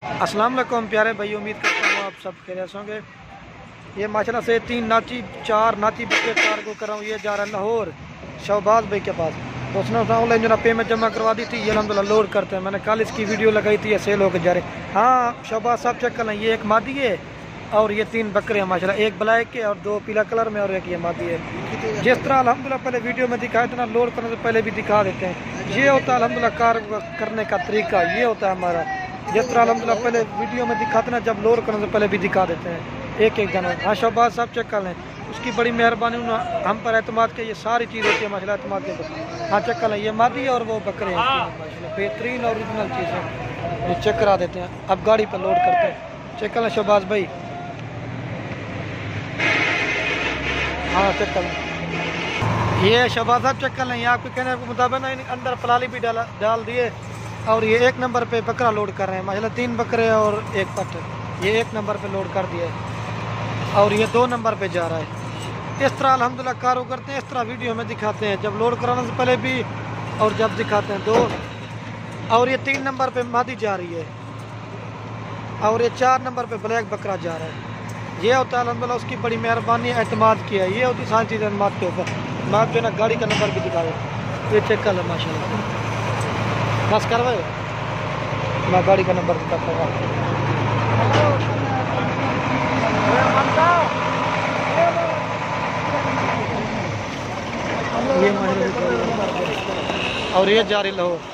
अस्सलाम वालेकुम प्यारे भाई, उम्मीद करता हूँ आप सब खैरियत होंगे। ये माशाल्लाह से 4 नाची बच्चे कार्गो कर रहा हूँ। ये जा रहा है लाहौर शहबाज भाई के पास। तो उसने ऑनलाइन जो ना पेमेंट जमा करवा दी थी। ये अल्हम्दुलिल्लाह लोड करते हैं। मैंने कल इसकी वीडियो लगाई थी, ये सेल होकर जा रहे। हाँ शहबाज साहब चेक कर लें, ये एक मादी है और ये 3 बकरे हैं माशाल्लाह, एक ब्लैक के और 2 पीला कलर में और एक ये मादी है। जिस तरह अल्हम्दुलिल्लाह पहले वीडियो में दिखाया था ना, लोड करने से पहले भी दिखा देते हैं। ये होता है अल्हम्दुलिल्लाह कार करने का तरीका, ये होता है हमारा। जिस तरह अल्हम्दुलिल्लाह पहले वीडियो में दिखाते ना, जब लोड करने से पहले भी दिखा देते हैं एक एक जना। हाँ शहबाज साहब चेक कर लें, उसकी बड़ी मेहरबानी, उन्होंने हम पर एतमाद के। ये सारी चीज़ होती है माशाल्लाह एतमाद के ऊपर। हाँ चेक कर लें, ये मादी और वो बकरे हैं माशाल्लाह, बेहतरीन ओरिजिनल चीज़ है। ये चेक करा देते हैं, अब गाड़ी पर लोड करते हैं। चेक कर लें शहबाज भाई, हाँ चेक कर लें। ये शहबाज साहब चेक कर लें, ये आपके कहने के मुताबिक ना अंदर पलाली भी डाल दिए। और ये 1 नंबर पे बकरा लोड कर रहे हैं माशाल्लाह, 3 बकरे और 1 पट। ये 1 नंबर पे लोड कर दिया है और ये 2 नंबर पे जा रहा है। इस तरह अल्हम्दुलिल्लाह कारो करते हैं, इस तरह वीडियो में दिखाते हैं, जब लोड कराने से पहले भी और जब दिखाते हैं 2। और ये 3 नंबर पे मादी जा रही है और ये 4 नंबर पे ब्लैक बकरा जा रहा है। ये होता है अल्हम्दुलिल्लाह उसकी बड़ी मेहरबानी, एतमाद किया। ये होती सारी चीज़ें एतमाद के ऊपर। मैं जो है ना गाड़ी का नंबर भी दिखा दे, ये चेक कर लो माशाल्लाह। बस करवाए, मैं गाड़ी का नंबर दिखाता हूँ। ये और ये जा रही लाहौर।